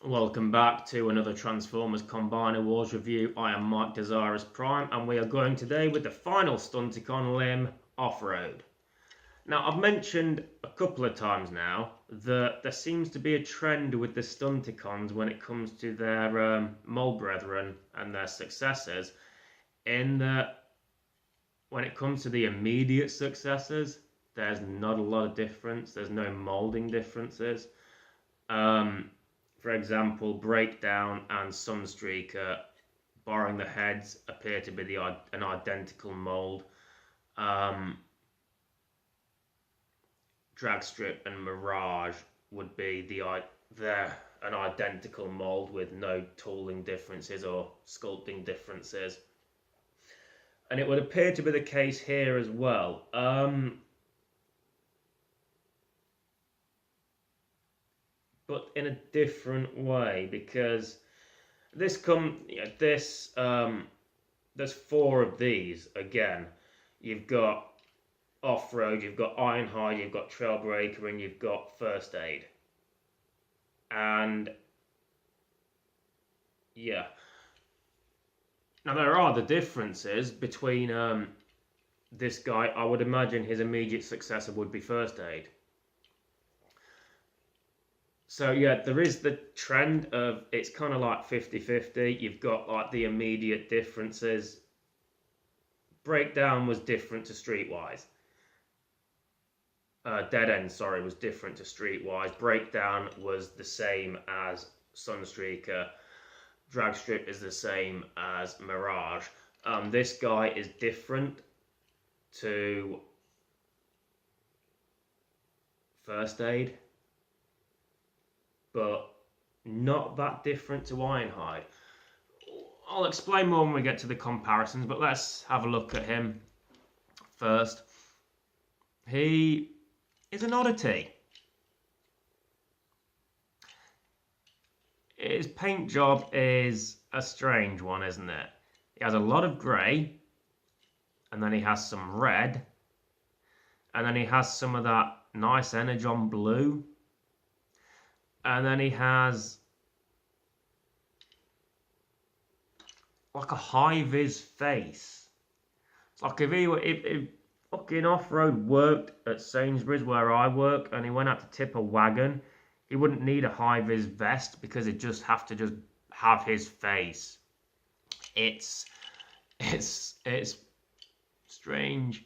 Welcome back to another Transformers Combiner Wars review. I am Mike Desirous Prime, and we are going today with the final Stunticon limb, Offroad. Now, I've mentioned a couple of times now that there seems to be a trend with the Stunticons when it comes to their mole brethren and their successors, in that when it comes to the immediate successors, there's not a lot of difference. There's no molding differences. For example, Breakdown and Sunstreaker, barring the heads, appear to be an identical mold. Dragstrip and Mirage would be they're an identical mold with no tooling differences or sculpting differences. And it would appear to be the case here as well. But in a different way, because there's 4 of these again. You've got Offroad, you've got Ironhide, you've got Trailbreaker, and you've got First Aid. And yeah, now there are the differences between this guy. I would imagine his immediate successor would be First Aid. So yeah, there is the trend of it's kind of like 50-50. You've got like the immediate differences. Breakdown was different to Streetwise. Dead End, sorry, was different to Streetwise. Breakdown was the same as Sunstreaker. Dragstrip is the same as Mirage. This guy is different to First Aid, but not that different to Ironhide. I'll explain more when we get to the comparisons, but let's have a look at him first. He is an oddity. His paint job is a strange one, isn't it? He has a lot of grey, and then he has some red, and then he has some of that nice Energon blue. And then he has like a high-vis face. It's like if fucking Offroad worked at Sainsbury's where I work and he went out to tip a wagon, he wouldn't need a high-vis vest because he'd just have to just have his face. It's strange.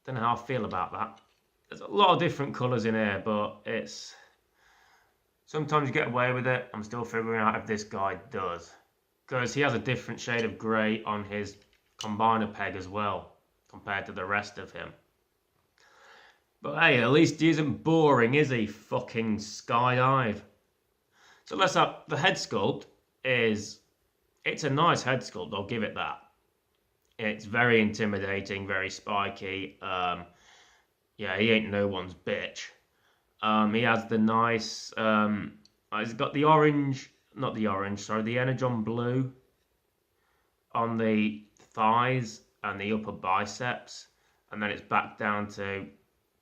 Don't know how I feel about that. There's a lot of different colours in here, but it's sometimes you get away with it. I'm still figuring out if this guy does, because he has a different shade of grey on his combiner peg as well compared to the rest of him. But hey, at least he isn't boring, is he? Fucking skydive. So let's have the head sculpt. It's a nice head sculpt, I'll give it that. It's very intimidating, very spiky. Yeah, he ain't no one's bitch. He has the nice, he's got the orange, not the orange, sorry, the Energon blue on the thighs and the upper biceps. And then it's back down to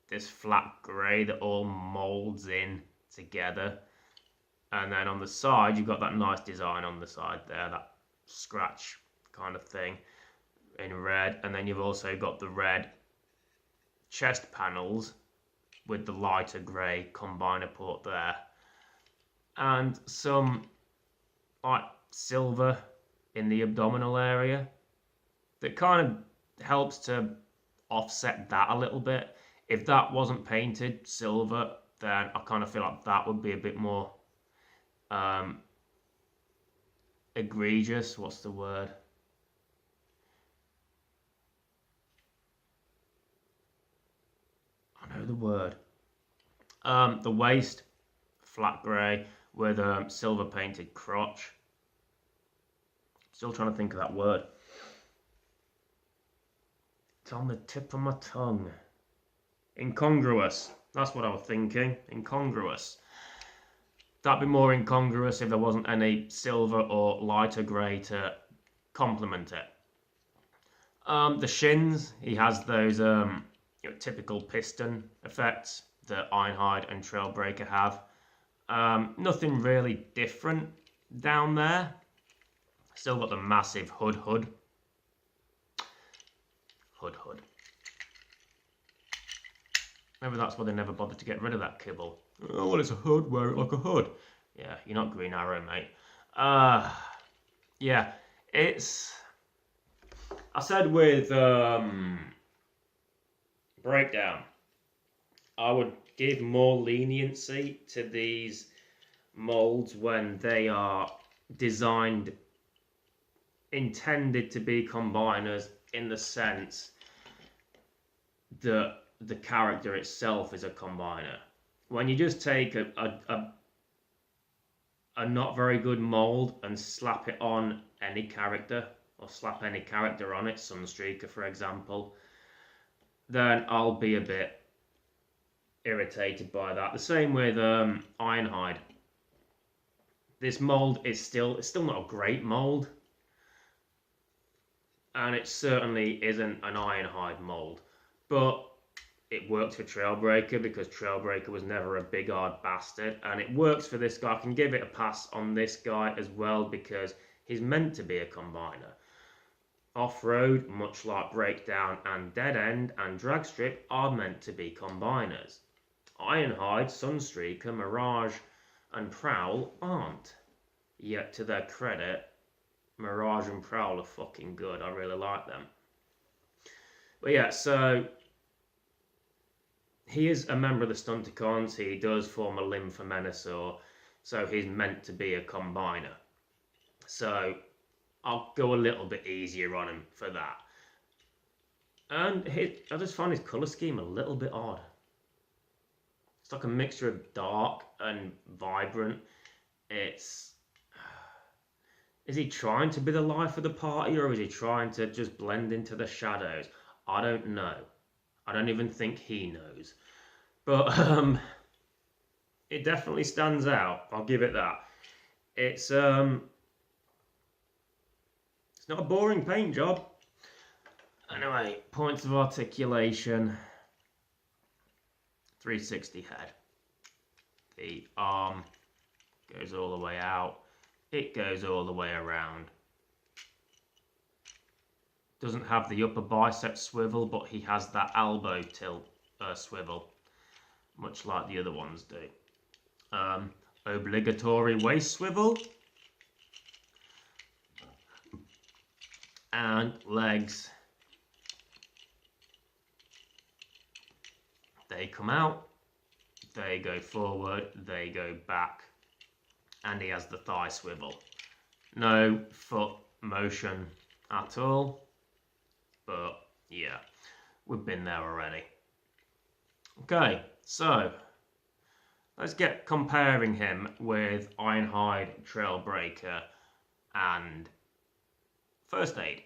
this flat grey that all molds in together. And then on the side, you've got that nice design on the side there, that scratch kind of thing in red. And then you've also got the red chest panels with the lighter grey combiner port there, and some like silver in the abdominal area that kind of helps to offset that a little bit. If that wasn't painted silver, then I kind of feel like that would be a bit more egregious. What's the word? The word. The waist, flat grey with a silver painted crotch. Still trying to think of that word. It's on the tip of my tongue. Incongruous. That's what I was thinking. Incongruous. That'd be more incongruous if there wasn't any silver or lighter grey to complement it. The shins, he has those typical piston effects that Ironhide and Trailbreaker have. Nothing really different down there. Still got the massive hood. Maybe that's why they never bothered to get rid of that kibble. Oh, well, it's a hood, wear it like a hood. Yeah, you're not Green Arrow, mate. Yeah, it's... I said with Breakdown, I would give more leniency to these molds when they are designed, intended to be combiners, in the sense that the character itself is a combiner. When you just take a not very good mold and slap it on any character, or slap any character on it, Sunstreaker for example, then I'll be a bit irritated by that. The same with Ironhide. This mold is still not a great mold, and it certainly isn't an Ironhide mold, but it worked for Trailbreaker because Trailbreaker was never a big hard bastard, and it works for this guy. I can give it a pass on this guy as well because he's meant to be a combiner. Offroad, much like Breakdown and Dead End and Dragstrip, are meant to be combiners. Ironhide, Sunstreaker, Mirage and Prowl aren't. Yet to their credit, Mirage and Prowl are fucking good. I really like them. But yeah, so he is a member of the Stunticons. He does form a limb for Menasor, so he's meant to be a combiner. So I'll go a little bit easier on him for that. And I just find his colour scheme a little bit odd. It's like a mixture of dark and vibrant. Is he trying to be the life of the party, or is he trying to just blend into the shadows? I don't know. I don't even think he knows. But it definitely stands out. I'll give it that. It's not a boring paint job. Anyway, points of articulation. 360 head. The arm goes all the way out. It goes all the way around. Doesn't have the upper bicep swivel, but he has that elbow tilt swivel, much like the other ones do. Obligatory waist swivel. And legs. They come out, they go forward, they go back, and he has the thigh swivel. No foot motion at all, but yeah, we've been there already. Okay, so let's get comparing him with Ironhide, Trailbreaker, and First Aid.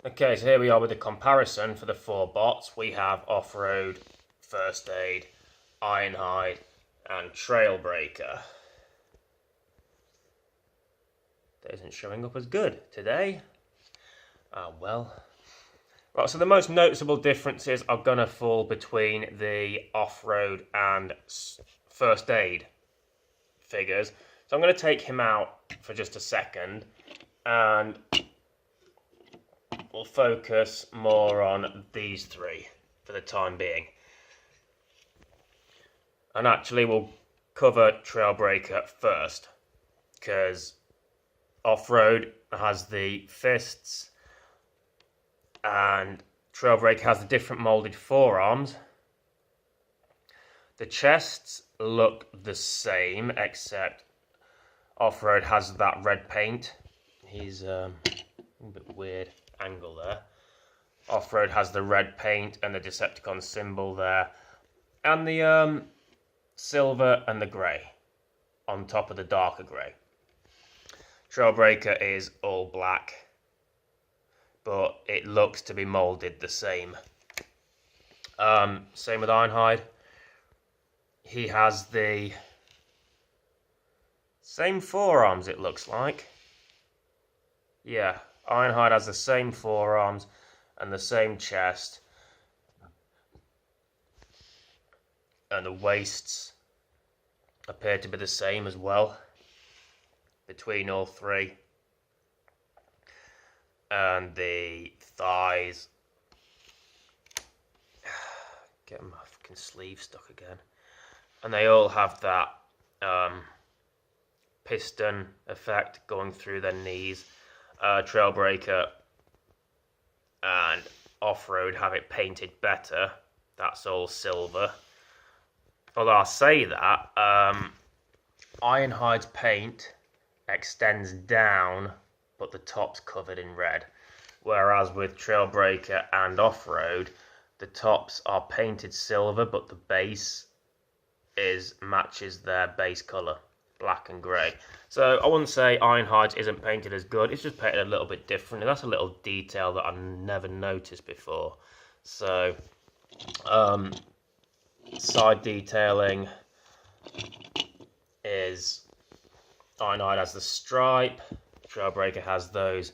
Okay, so here we are with the comparison for the 4 bots. We have Offroad, First Aid, Ironhide, and Trailbreaker. That isn't showing up as good today. Ah, well. Right, so the most noticeable differences are going to fall between the Offroad and First Aid figures. So I'm going to take him out for just a second, and we'll focus more on these 3 for the time being. And actually we'll cover Trailbreaker first, because Offroad has the fists and Trailbreaker has the different moulded forearms. The chests look the same, except Offroad has that red paint. He's a bit weird angle there. Offroad has the red paint and the Decepticon symbol there, and the silver and the grey on top of the darker grey. Trailbreaker is all black, but it looks to be moulded the same. Same with Ironhide. He has the same forearms, it looks like. Yeah, Ironhide has the same forearms and the same chest. and the waists appear to be the same as well between all three, and the thighs, get my fucking sleeve stuck again, and they all have that piston effect going through their knees. Trailbreaker and Offroad have it painted better. That's all silver. Although I say that, Ironhide's paint extends down, but the top's covered in red. Whereas with Trailbreaker and Offroad, the tops are painted silver, but the base matches their base colour, black and grey. So I wouldn't say Ironhide's isn't painted as good, it's just painted a little bit differently. That's a little detail that I never noticed before. So, side detailing is Ironhide has the stripe, Trailbreaker has those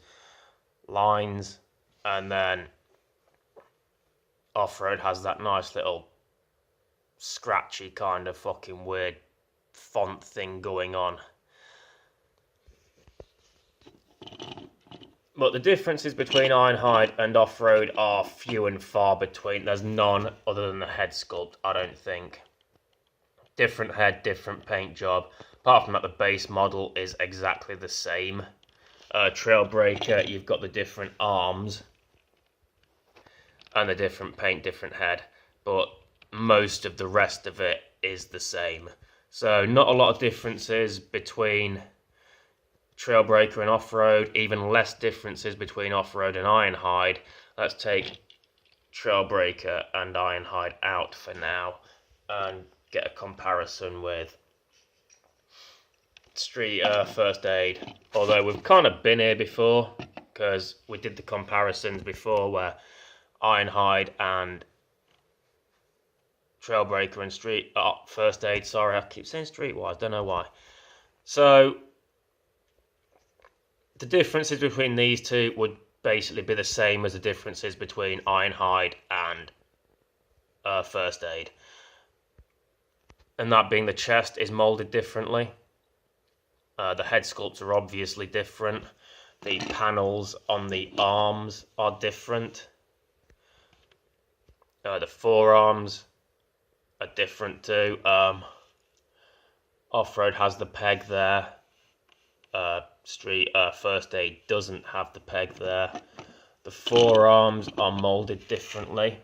lines, and then Offroad has that nice little scratchy kind of fucking weird font thing going on. But the differences between Ironhide and Offroad are few and far between. There's none other than the head sculpt, I don't think. Different head, different paint job. Apart from that, the base model is exactly the same. Trailbreaker, you've got the different arms and the different paint, different head. But most of the rest of it is the same. So not a lot of differences between Trailbreaker and Offroad, even less differences between Offroad and Ironhide. Let's take Trailbreaker and Ironhide out for now and get a comparison with Street First Aid. Although we've kind of been here before, because we did the comparisons before where Ironhide and Trailbreaker and Street First Aid, sorry, I keep saying Streetwise, don't know why. So the differences between these two would basically be the same as the differences between Ironhide and First Aid. And that being the chest is moulded differently. The head sculpts are obviously different. The panels on the arms are different. The forearms are different too. Offroad has the peg there. First Aid doesn't have the peg there. The forearms are moulded differently.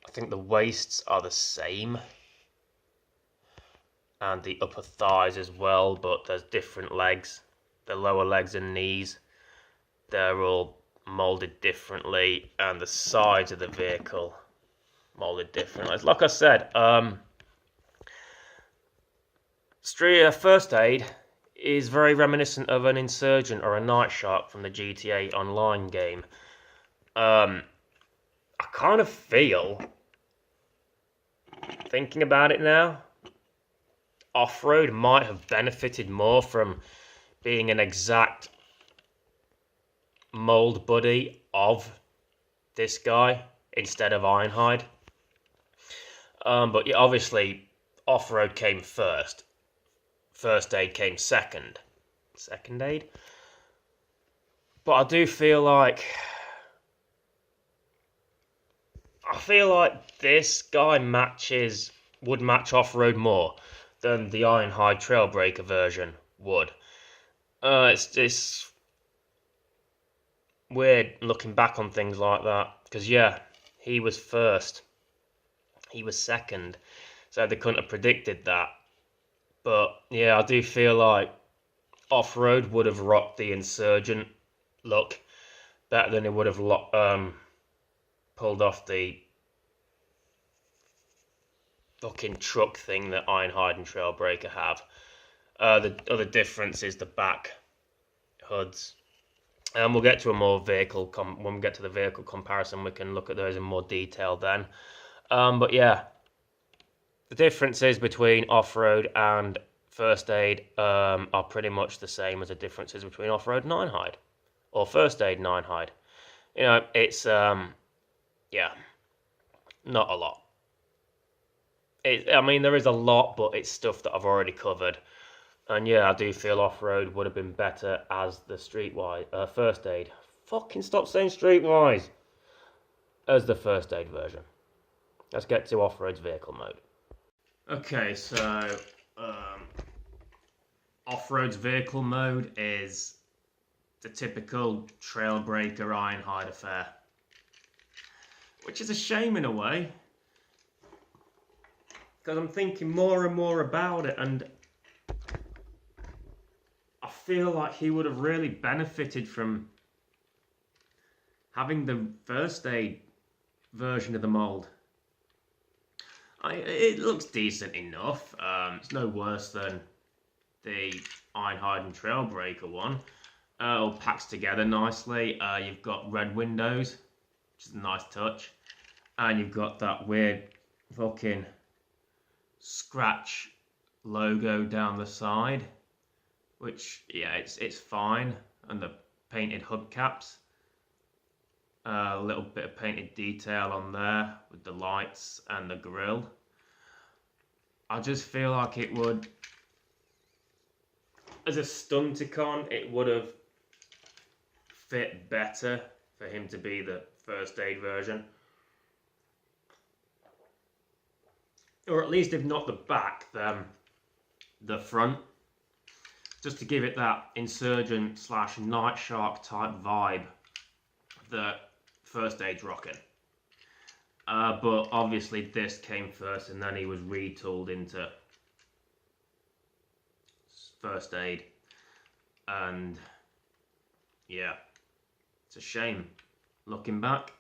I think the waists are the same, and the upper thighs as well, but there's different legs. The lower legs and knees, they're all moulded differently, and the sides of the vehicle moulded differently. Like I said, First Aid is very reminiscent of an Insurgent or a Night Shark from the GTA Online game. I kind of feel, thinking about it now, Offroad might have benefited more from being an exact mold buddy of this guy instead of Ironhide. But yeah, obviously Offroad came first. First Aid came second. Second Aid? But I do feel like this guy would match Offroad more than the Ironhide Trailbreaker version would. It's weird looking back on things like that, because yeah, he was first, he was second, so they couldn't have predicted that. But yeah, I do feel like Offroad would have rocked the Insurgent look better than it would have pulled off the fucking truck thing that Ironhide and Trailbreaker have. The other difference is the back hoods. And we'll get to a more vehicle when we get to the vehicle comparison. We can look at those in more detail then. But yeah, the differences between Offroad and First Aid are pretty much the same as the differences between Offroad and Ironhide, or First Aid and Ironhide. You know, it's yeah, not a lot. I mean, there is a lot, but it's stuff that I've already covered. And yeah, I do feel Offroad would have been better as the Streetwise First Aid. Fucking stop saying Streetwise! As the First Aid version. Let's get to Offroad's vehicle mode. Okay, so Offroad's vehicle mode is the typical Trailbreaker Ironhide affair. Which is a shame in a way. Because I'm thinking more and more about it, and I feel like he would have really benefited from having the First Aid version of the mould. It looks decent enough. It's no worse than the Ironhide and Trailbreaker one. All packs together nicely. You've got red windows, which is a nice touch. And you've got that weird fucking scratch logo down the side, which, yeah, it's fine. And the painted hubcaps. A little bit of painted detail on there with the lights and the grille. I just feel like it would, as a Stunticon, it would have fit better for him to be the First Aid version. Or at least, if not the back, then the front. Just to give it that Insurgent / Night Shark type vibe that First Aid's rocking. But obviously this came first, and then he was retooled into First Aid. And yeah, it's a shame looking back.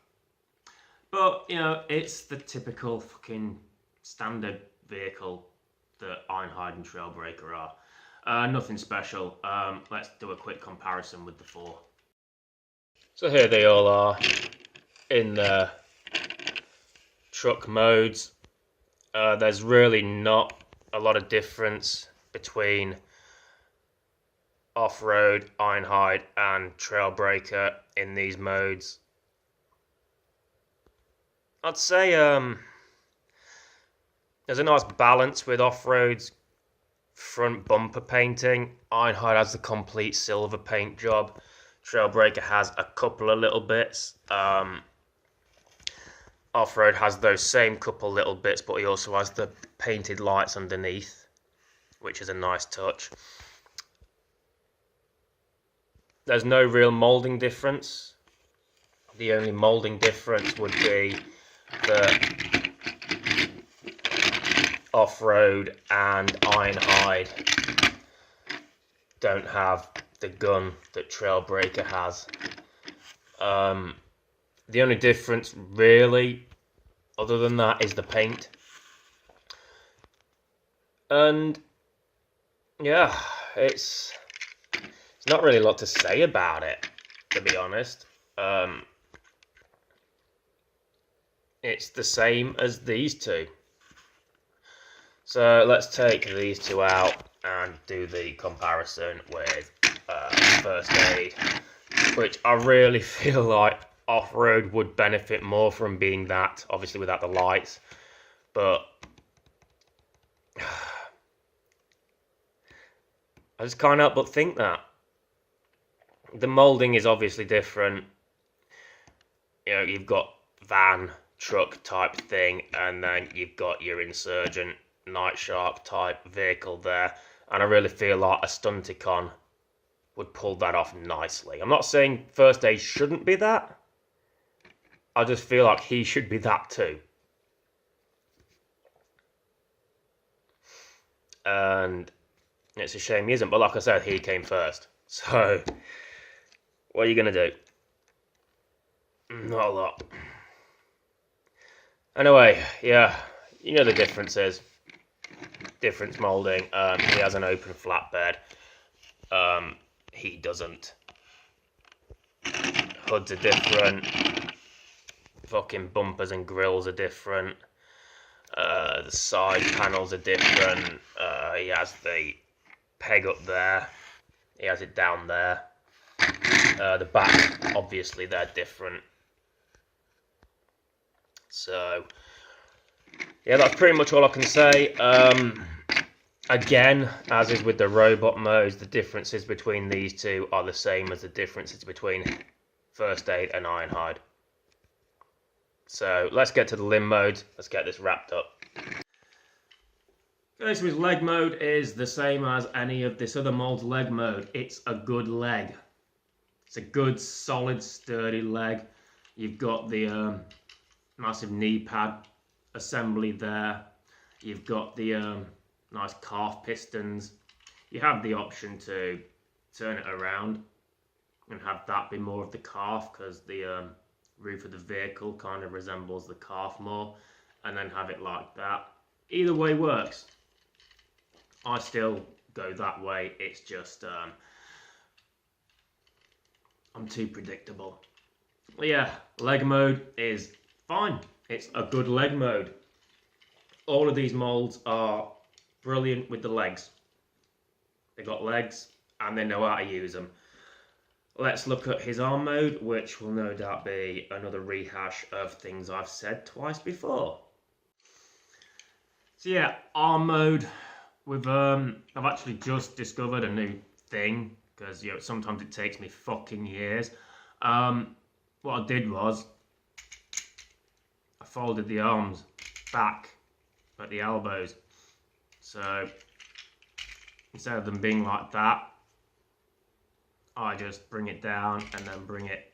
But, you know, it's the typical fucking standard vehicle that Ironhide and Trailbreaker are. Nothing special. Let's do a quick comparison with the four. So here they all are in the truck modes. There's really not a lot of difference between Offroad, Ironhide and Trailbreaker in these modes. I'd say there's a nice balance with Offroad's front bumper painting. Ironhide has the complete silver paint job. Trailbreaker has a couple of little bits. Offroad has those same couple little bits, but he also has the painted lights underneath, which is a nice touch. There's no real moulding difference. The only moulding difference would be that Offroad and Ironhide don't have the gun that Trailbreaker has. The only difference really, other than that, is the paint. And yeah, it's not really a lot to say about it, to be honest. It's the same as these two. So let's take these two out and do the comparison with First Aid, which I really feel like Offroad would benefit more from being that, obviously without the lights, but I just can't help but think that. The moulding is obviously different. You know, you've got van, truck type thing, and then you've got your Insurgent, Night Shark type vehicle there, and I really feel like a Stunticon would pull that off nicely. I'm not saying First Aid shouldn't be that. I just feel like he should be that too. And it's a shame he isn't, but like I said, he came first. So, what are you going to do? Not a lot. Anyway, yeah, you know the differences. Difference moulding. He has an open flatbed. He doesn't. Hoods are different. Fucking bumpers and grills are different. The side panels are different. He has the peg up there. He has it down there. The back, obviously, they're different. So, yeah, that's pretty much all I can say. Again, as is with the robot modes, the differences between these two are the same as the differences between First Aid and Ironhide. So let's get to the limb mode. Let's get this wrapped up. Okay, so his leg mode is the same as any of this other mold's leg mode. It's a good leg. It's a good, solid, sturdy leg. You've got the massive knee pad assembly there. You've got the nice calf pistons. You have the option to turn it around and have that be more of the calf, because the roof of the vehicle kind of resembles the calf more, and then have it like that. Either way works. I still go that way. It's just I'm too predictable. But yeah, leg mode is fine. It's a good leg mode. All of these molds are brilliant with the legs. They got legs and they know how to use them. Let's look at his arm mode, which will no doubt be another rehash of things I've said twice before. So yeah, arm mode. I've actually just discovered a new thing, because sometimes it takes me fucking years. What I did was I folded the arms back at the elbows. So instead of them being like that, I just bring it down and then bring it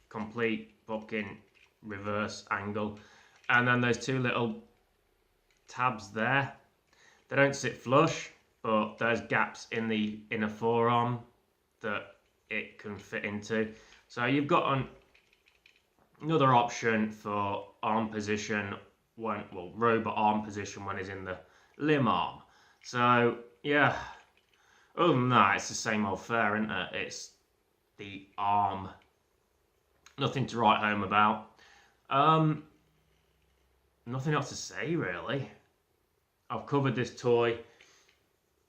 complete fucking reverse angle. And then those two little tabs there, they don't sit flush, but there's gaps in the inner forearm that it can fit into. So you've got another option for arm position robot arm position when it's in the limb arm. So yeah, other than that, it's the same old fare, isn't it? It's the arm. Nothing to write home about. Nothing else to say, really. I've covered this toy,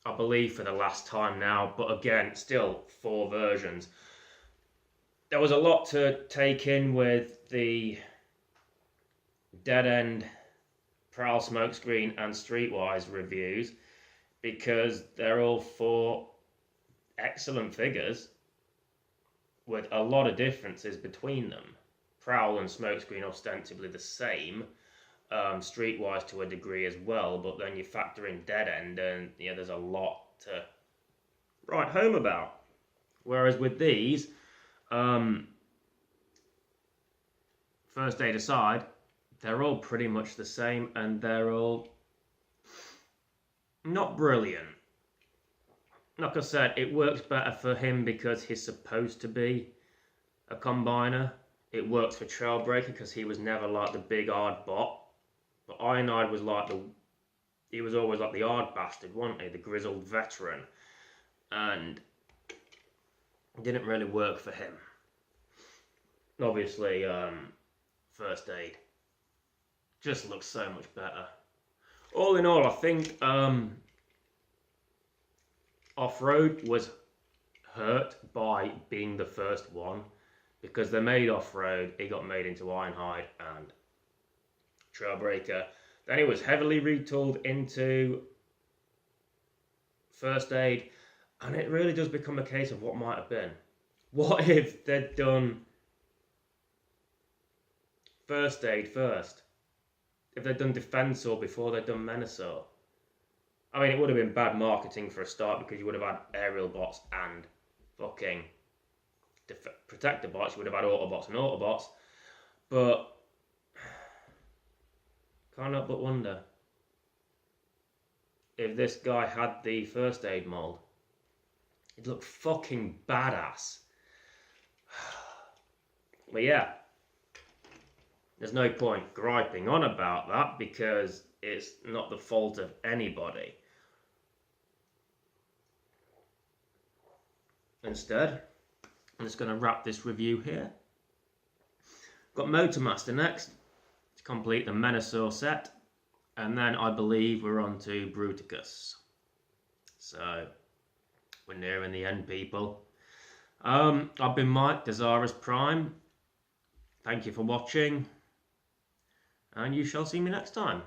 I believe, for the last time now, but again, still 4 versions. There was a lot to take in with the Dead End, Prowl Smokescreen and Streetwise reviews, because they're all 4 excellent figures with a lot of differences between them. Prowl and Smokescreen ostensibly the same, Streetwise to a degree as well, but then you factor in Dead End and yeah, there's a lot to write home about. Whereas with these, First Aid aside, they're all pretty much the same, and they're all not brilliant. Like I said, it works better for him because he's supposed to be a combiner. It works for Trailbreaker because he was never like the big hard bot. But Ironhide was like he was always like the hard bastard, wasn't he? The grizzled veteran. And it didn't really work for him. Obviously, First Aid just looks so much better. All in all, I think Offroad was hurt by being the first one, because they made Offroad, it got made into Ironhide and Trailbreaker. Then it was heavily retooled into First Aid, and it really does become a case of what might have been. What if they'd done First Aid first? If they'd done Defensor before they'd done Menasor? I mean, it would have been bad marketing for a start, because you would have had aerial bots and fucking protector bots. You would have had Autobots and Autobots. But can't help but wonder if this guy had the First Aid mold. He'd look fucking badass. But yeah, there's no point griping on about that, because it's not the fault of anybody. Instead, I'm just going to wrap this review here. Got Motormaster next to complete the Menasor set, and then I believe we're on to Bruticus. So we're nearing the end, people. I've been Mike, Desirous Prime. Thank you for watching, and you shall see me next time.